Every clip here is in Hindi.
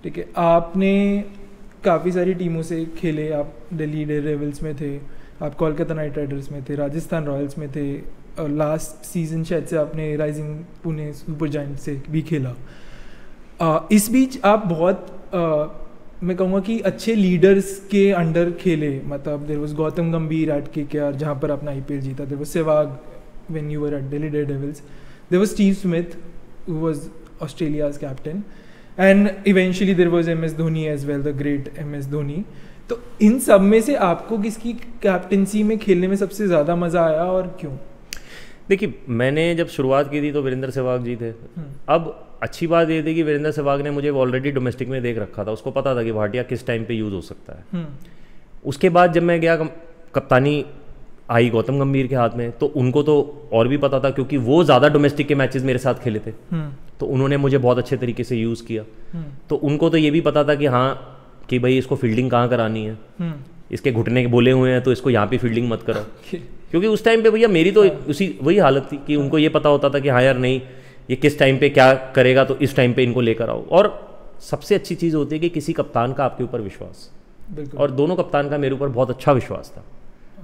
ठीक है, आपने काफ़ी सारी टीमों से खेले, आप दिल्ली डेयरडेविल्स में थे, आप कोलकाता नाइट राइडर्स में थे, राजस्थान रॉयल्स में थे, लास्ट सीज़न शायद से आपने राइजिंग पुणे सुपर जायंट से भी खेला। इस बीच आप बहुत मैं कहूँगा कि अच्छे लीडर्स के अंडर खेले, मतलब देयर वाज गौतम गंभीर एट केकेआर जहाँ पर आपने आईपीएल जीता, there was Sehwag when you were at Delhi Daredevils, there was Steve Smith who was Australia's captain, and eventually there was MS Dhoni as well, the great MS Dhoni. तो इन सब में से आपको किसकी कैप्टनसी में खेलने में सबसे ज़्यादा मज़ा आया और क्यों? देखिए, मैंने जब शुरुआत की थी तो वीरेंद्र सहवाग जी थे। अब अच्छी बात ये थी कि वीरेंद्र सहवाग ने मुझे ऑलरेडी डोमेस्टिक में देख रखा था, उसको पता था कि भाटिया किस टाइम पे यूज़ हो सकता है। उसके बाद जब मैं गया, कप्तानी आई गौतम गंभीर के हाथ में, तो उनको तो और भी पता था क्योंकि वो ज़्यादा डोमेस्टिक के मैचेस मेरे साथ खेले थे, तो उन्होंने मुझे बहुत अच्छे तरीके से यूज़ किया। तो उनको तो ये भी पता था कि हाँ कि भाई इसको फील्डिंग कहाँ करानी है, इसके घुटने के बोले हुए हैं तो इसको यहाँ पे फील्डिंग मत करो। क्योंकि उस टाइम पे भैया मेरी तो उसी वही हालत थी कि उनको ये पता होता था कि हाँ यार नहीं, ये किस टाइम पे क्या करेगा तो इस टाइम पे इनको लेकर आओ। और सबसे अच्छी चीज़ होती है कि किसी कप्तान का आपके ऊपर विश्वास, और दोनों कप्तान का मेरे ऊपर बहुत अच्छा विश्वास था।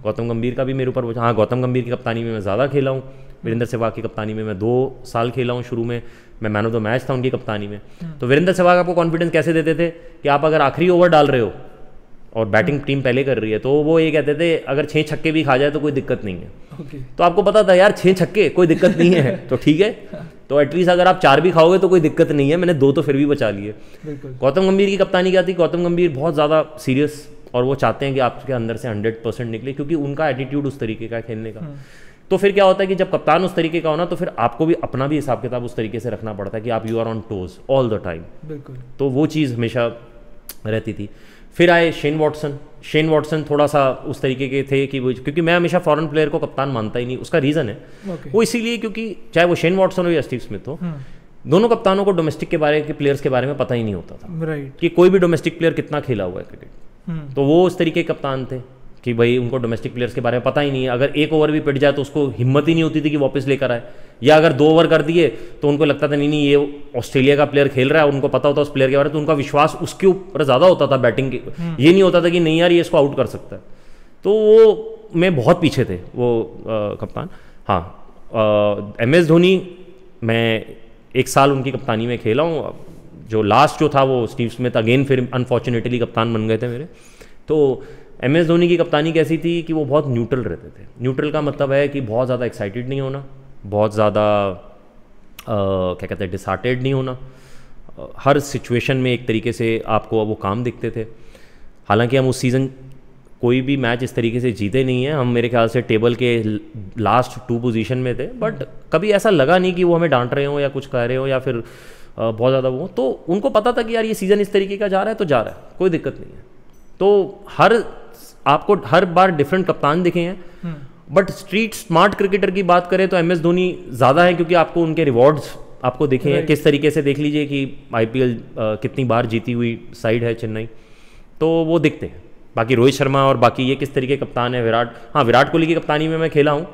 गौतम गंभीर का भी मेरे ऊपर, हाँ गौतम गंभीर की कप्तानी में मैं ज़्यादा खेला हूँ, वीरेंद्र सहवाग की कप्तानी में मैं 2 साल खेला हूँ, शुरू में मैं मैन ऑफ द मैच था उनकी कप्तानी में। तो वीरेंद्र सहवाग आपको कॉन्फिडेंस कैसे देते थे कि आप अगर आखिरी ओवर डाल रहे हो और बैटिंग टीम पहले कर रही है, तो वो ये कहते थे अगर 6 छक्के भी खा जाए तो कोई दिक्कत नहीं है। तो आपको पता था यार 6 छक्के कोई दिक्कत नहीं है तो ठीक है, तो एटलीस्ट अगर आप 4 भी खाओगे तो कोई दिक्कत नहीं है, मैंने 2 तो फिर भी बचा लिए। गौतम गंभीर की कप्तानी क्या थी, गौतम गंभीर बहुत ज़्यादा सीरियस, और वो चाहते हैं कि आपके अंदर से 100% निकले, क्योंकि उनका एटीट्यूड उस तरीके का खेलने का। तो फिर क्या होता है कि जब कप्तान उस तरीके का हो ना, तो फिर आपको भी अपना भी हिसाब किताब उस तरीके से रखना पड़ता है कि आप you are on toes all the time. बिल्कुल। तो वो चीज़ हमेशा रहती थी। फिर आए शेन वॉटसन थोड़ा सा उस तरीके के थे कि वो, क्योंकि मैं हमेशा फॉरेन प्लेयर को कप्तान मानता ही नहीं, उसका रीज़न है वो इसीलिए क्योंकि चाहे वो शेन वॉटसन हो या स्टीव स्मिथ हो, दोनों कप्तानों को डोमेस्टिक के बारे के प्लेयर्स के बारे में पता ही नहीं होता था कि कोई भी डोमेस्टिक प्लेयर कितना खेला हुआ है क्रिकेट। तो वो उस तरीके के कप्तान थे कि भाई उनको डोमेस्टिक प्लेयर्स के बारे में पता ही नहीं है, अगर 1 ओवर भी पिट जाए तो उसको हिम्मत ही नहीं होती थी कि वापस लेकर आए, या अगर 2 ओवर कर दिए तो उनको लगता था नहीं ये ऑस्ट्रेलिया का प्लेयर खेल रहा है, उनको पता होता उस प्लेयर के बारे में, तो उनका विश्वास उसके ऊपर ज़्यादा होता था बैटिंग के, ये नहीं होता था कि नहीं यार ये इसको आउट कर सकता है। तो वो मैं बहुत पीछे थे वो कप्तान। हाँ, एमएस धोनी मैं 1 साल उनकी कप्तानी में खेला हूँ, जो लास्ट जो था वो स्टीव स्मिथ अगेन फिर अनफॉर्चुनेटली कप्तान बन गए थे मेरे। तो एमएस धोनी की कप्तानी कैसी थी कि वो बहुत न्यूट्रल रहते थे। न्यूट्रल का मतलब है कि बहुत ज़्यादा एक्साइटेड नहीं होना, बहुत ज़्यादा क्या कहते हैं डिसहार्टेड नहीं होना, हर सिचुएशन में एक तरीके से आपको वो काम दिखते थे। हालांकि हम उस सीज़न कोई भी मैच इस तरीके से जीते नहीं हैं, हम मेरे ख्याल से टेबल के लास्ट 2 पोजीशन में थे, बट कभी ऐसा लगा नहीं कि वो हमें डांट रहे हो या कुछ कह रहे हो या फिर बहुत ज़्यादा वो। तो उनको पता था कि यार ये सीज़न इस तरीके का जा रहा है तो जा रहा है, कोई दिक्कत नहीं है। तो आपको हर बार डिफरेंट कप्तान दिखे हैं, बट स्ट्रीट स्मार्ट क्रिकेटर की बात करें तो एमएस धोनी ज़्यादा है, क्योंकि आपको उनके रिवॉर्ड्स आपको दिखे हैं किस तरीके से। देख लीजिए कि आईपीएल कितनी बार जीती हुई साइड है चेन्नई, तो वो दिखते हैं। बाकी रोहित शर्मा और बाकी ये किस तरीके कप्तान है, विराट कोहली की कप्तानी में मैं खेला हूँ,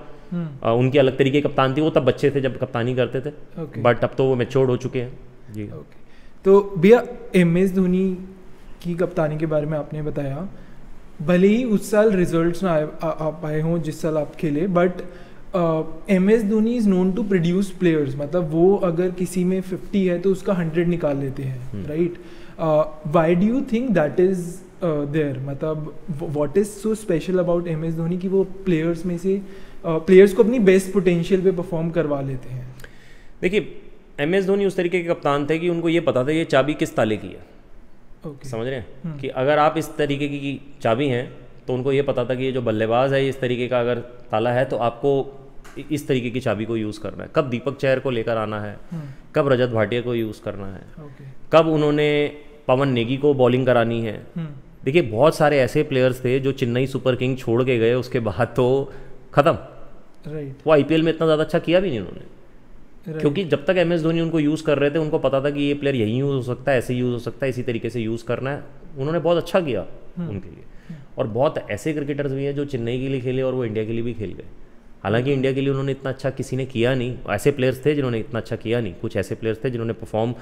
उनकी अलग तरीके की कप्तान थी, वो तब बच्चे थे जब कप्तानी करते थे, बट अब तो वो मैच्योर्ड हो चुके हैं जी। तो भैया एमएस धोनी की कप्तानी के बारे में आपने बताया, भले ही उस साल रिजल्ट्स ना आ पाए हों जिस साल आप खेले, but MS Dhoni is known to produce players, मतलब वो अगर किसी में 50 है तो उसका 100 निकाल लेते हैं, right? Why do you think that is there, मतलब what is so special about MS Dhoni कि वो प्लेयर्स में से प्लेयर्स को अपनी बेस्ट पोटेंशियल पे परफॉर्म करवा लेते हैं? देखिए, एमएस धोनी उस तरीके के कप्तान थे कि उनको ये पता था ये चाबी किस ताले की है। समझ रहे हैं कि अगर आप इस तरीके की चाबी हैं तो उनको ये पता था कि ये जो बल्लेबाज है इस तरीके का अगर ताला है तो आपको इस तरीके की चाबी को यूज़ करना है, कब दीपक चहर को लेकर आना है, कब रजत भाटिया को यूज़ करना है, कब उन्होंने पवन नेगी को बॉलिंग करानी है। देखिए, बहुत सारे ऐसे प्लेयर्स थे जो चेन्नई सुपर किंग छोड़ के गए, उसके बाद तो ख़त्म, वो आईपीएल में इतना ज़्यादा अच्छा किया भी नहीं उन्होंने, क्योंकि जब तक एमएस धोनी उनको यूज़ कर रहे थे उनको पता था कि ये प्लेयर यही यूज़ हो सकता है, ऐसे यूज़ हो सकता है, इसी तरीके से यूज़ करना है। उन्होंने बहुत अच्छा किया उनके लिए, और बहुत ऐसे क्रिकेटर्स भी हैं जो चेन्नई के लिए खेले और वो इंडिया के लिए भी खेल गए। हालांकि इंडिया के लिए उन्होंने इतना अच्छा किसी ने किया नहीं, ऐसे प्लेयर्स थे जिन्होंने इतना अच्छा किया नहीं, कुछ ऐसे प्लेयर्स थे जिन्होंने परफॉर्म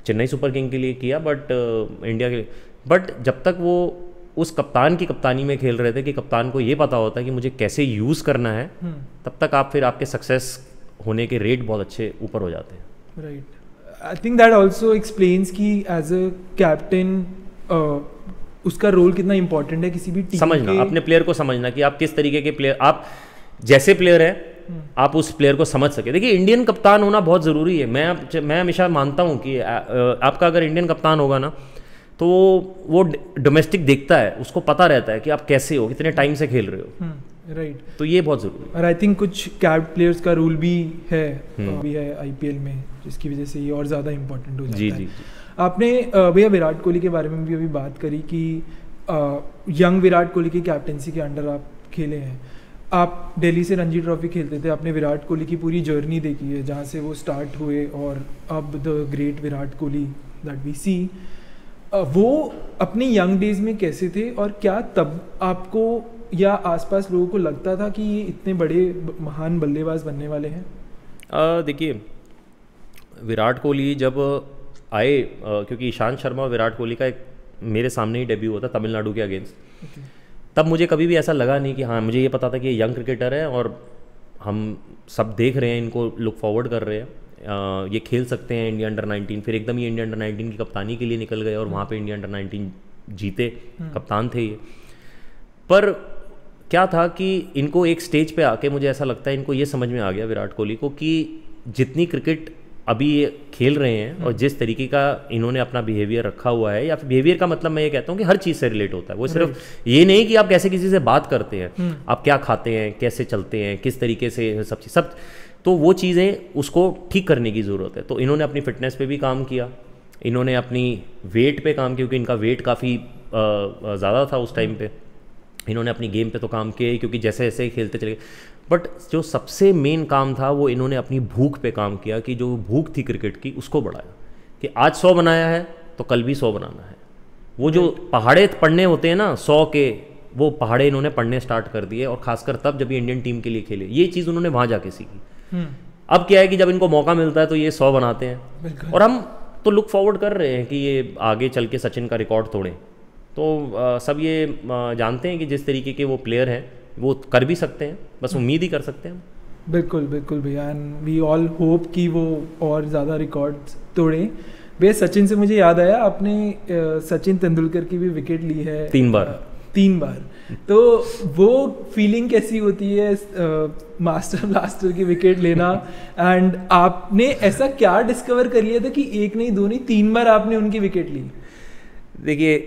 चेन्नई सुपर किंग के लिए किया, बट इंडिया के लिए, बट जब तक वो उस कप्तान की कप्तानी में खेल रहे थे कि कप्तान को ये पता होता है कि मुझे कैसे यूज़ करना है, तब तक आप फिर आपके सक्सेस होने के रेट बहुत अच्छे ऊपर हो जाते हैं। Right, I think that also explains कि एज अ कैप्टन उसका रोल कितना इंपॉर्टेंट है किसी भी टीम समझना, अपने प्लेयर को समझना कि आप किस तरीके के प्लेयर, आप जैसे प्लेयर हैं आप उस प्लेयर को समझ सके। देखिए इंडियन कप्तान होना बहुत ज़रूरी है। मैं हमेशा मानता हूँ कि आपका अगर इंडियन कप्तान होगा ना तो वो डोमेस्टिक देखता है, उसको पता रहता है कि आप कैसे हो, कितने टाइम से खेल रहे हो। राइट, तो ये बहुत ज़रूरी है। और आई थिंक कुछ कैप्ड प्लेयर्स का रूल भी है आईपीएल में, जिसकी वजह से ये और ज़्यादा इंपॉर्टेंट हो जाता है। जी। आपने भैया विराट कोहली के बारे में भी अभी बात करी कि यंग विराट कोहली की कैप्टनसी के अंडर आप खेले हैं। आप दिल्ली से रणजी ट्रॉफी खेलते थे, आपने विराट कोहली की पूरी जर्नी देखी है, जहाँ से वो स्टार्ट हुए और अब the great Virat Kohli that we see. वो अपने यंग डेज में कैसे थे, और क्या तब आपको या आसपास लोगों को लगता था कि ये इतने बड़े महान बल्लेबाज बनने वाले हैं? देखिए विराट कोहली जब आए, क्योंकि ईशांत शर्मा और विराट कोहली का एक मेरे सामने ही डेब्यू हुआ था तमिलनाडु के अगेंस्ट। तब मुझे कभी भी ऐसा लगा नहीं कि हाँ, मुझे ये पता था कि ये यंग क्रिकेटर है और हम सब देख रहे हैं, इनको लुक फॉरवर्ड कर रहे हैं, ये खेल सकते हैं इंडिया अंडर 19। फिर एकदम ही इंडिया अंडर 19 की कप्तानी के लिए निकल गए और वहाँ पे इंडिया अंडर 19 जीते, कप्तान थे ये। पर क्या था कि इनको एक स्टेज पे आके मुझे ऐसा लगता है इनको ये समझ में आ गया विराट कोहली को कि जितनी क्रिकेट अभी ये खेल रहे हैं और जिस तरीके का इन्होंने अपना बिहेवियर रखा हुआ है, या फिर बिहेवियर का मतलब मैं ये कहता हूँ कि हर चीज़ से रिलेट होता है। वो सिर्फ ये नहीं कि आप कैसे किसी से बात करते हैं, आप क्या खाते हैं, कैसे चलते हैं, किस तरीके से सब चीज़, सब तो वो चीज़ें उसको ठीक करने की ज़रूरत है। तो इन्होंने अपनी फिटनेस पे भी काम किया, इन्होंने अपनी वेट पे काम किया, क्योंकि इनका वेट काफ़ी ज़्यादा था उस टाइम पे। इन्होंने अपनी गेम पे तो काम किया ही, क्योंकि जैसे जैसे खेलते चले गए। बट जो सबसे मेन काम था वो इन्होंने अपनी भूख पे काम किया, कि जो भूख थी क्रिकेट की उसको बढ़ाया, कि आज 100 बनाया है तो कल भी 100 बनाना है। वो जो पहाड़े पढ़ने होते हैं ना 100 के, वो पहाड़े इन्होंने पढ़ने स्टार्ट कर दिए, और खासकर तब जब ये इंडियन टीम के लिए खेले, ये चीज़ उन्होंने वहाँ जाके सीखी। अब क्या है कि जब इनको मौका मिलता है तो ये 100 बनाते हैं, और हम तो लुक फॉरवर्ड कर रहे हैं कि ये आगे चल के सचिन का रिकॉर्ड तोड़ें। तो सब ये जानते हैं कि जिस तरीके के वो प्लेयर हैं वो कर भी सकते हैं, बस उम्मीद ही कर सकते हैं। बिल्कुल बिल्कुल भैया, एंड वी ऑल होप कि वो और ज़्यादा रिकॉर्ड्स तोड़ें। भैया सचिन से मुझे याद आया, आपने सचिन तेंदुलकर की भी विकेट ली है 3 बार। तो वो फीलिंग कैसी होती है मास्टर ब्लास्टर की विकेट लेना? एंड आपने ऐसा क्या डिस्कवर कर लिया था कि एक नहीं, दो नहीं, 3 बार आपने उनकी विकेट ली? देखिए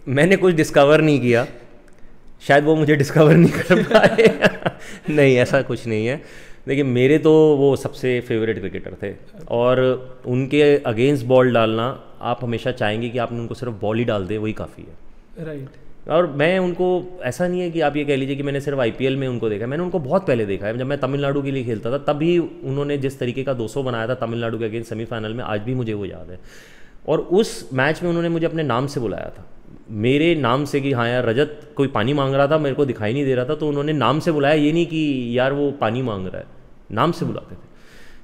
मैंने कुछ डिस्कवर नहीं किया, शायद वो मुझे डिस्कवर नहीं कर पाए। नहीं, ऐसा कुछ नहीं है। देखिए मेरे तो वो सबसे फेवरेट क्रिकेटर थे, और उनके अगेंस्ट बॉल डालना, आप हमेशा चाहेंगे कि आपने उनको सिर्फ बॉल ही डाल दे, वही काफ़ी है। राइट। और मैं उनको, ऐसा नहीं है कि आप ये कह लीजिए कि मैंने सिर्फ आईपीएल में उनको देखा, मैंने उनको बहुत पहले देखा है। जब मैं तमिलनाडु के लिए खेलता था तभी उन्होंने जिस तरीके का 200 बनाया था तमिलनाडु के अगेंस्ट सेमीफाइनल में, आज भी मुझे वो याद है। और उस मैच में उन्होंने मुझे अपने नाम से बुलाया था, मेरे नाम से, कि हाँ यार रजत, कोई पानी मांग रहा था, मेरे को दिखाई नहीं दे रहा था, तो उन्होंने नाम से बुलाया, ये नहीं कि यार वो पानी मांग रहा है, नाम से बुलाते थे।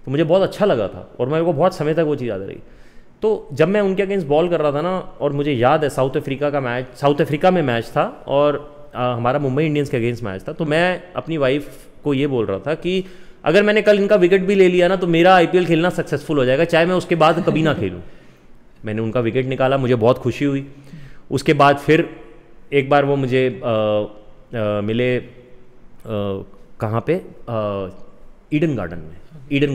तो मुझे बहुत अच्छा लगा था, और मेरे को बहुत समय तक वो चीज़ याद रही। तो जब मैं उनके अगेंस्ट बॉल कर रहा था ना, और मुझे याद है साउथ अफ्रीका में मैच था, और हमारा मुंबई इंडियंस के अगेंस्ट मैच था, तो मैं अपनी वाइफ को ये बोल रहा था कि अगर मैंने कल इनका विकेट भी ले लिया ना तो मेरा आईपीएल खेलना सक्सेसफुल हो जाएगा, चाहे मैं उसके बाद कभी ना खेलूँ। मैंने उनका विकेट निकाला, मुझे बहुत खुशी हुई। उसके बाद फिर एक बार वो मुझे मिले, कहाँ पे, ईडन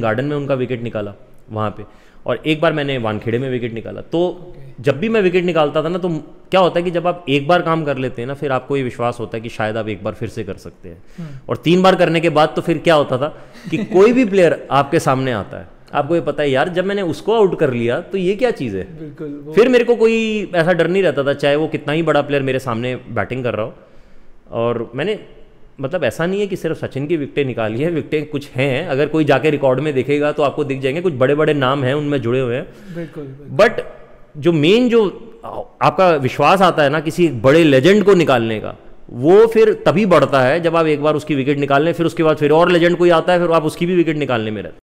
गार्डन में उनका विकेट निकाला वहाँ पे, और एक बार मैंने वानखेड़े में विकेट निकाला। तो जब भी मैं विकेट निकालता था ना, तो क्या होता है कि जब आप एक बार काम कर लेते हैं ना, फिर आपको ये विश्वास होता है कि शायद आप एक बार फिर से कर सकते हैं। और 3 बार करने के बाद तो फिर क्या होता था कि कोई भी प्लेयर आपके सामने आता है, आपको ये पता है यार जब मैंने उसको आउट कर लिया तो ये क्या चीज़ है। बिल्कुल। फिर मेरे को कोई ऐसा डर नहीं रहता था, चाहे वो कितना ही बड़ा प्लेयर मेरे सामने बैटिंग कर रहा हो। और मैंने, मतलब ऐसा नहीं है कि सिर्फ सचिन की विकेटें निकाली है, विकेटें कुछ हैं, अगर कोई जाके रिकॉर्ड में देखेगा तो आपको दिख जाएंगे, कुछ बड़े बड़े नाम हैं उनमें जुड़े हुए हैं। बिल्कुल। बट जो मेन, जो आपका विश्वास आता है ना किसी बड़े लेजेंड को निकालने का, वो फिर तभी बढ़ता है जब आप एक बार उसकी विकेट निकाल लें, फिर उसके बाद फिर और लेजेंड कोई आता है, फिर आप उसकी भी विकेट निकालने में रहते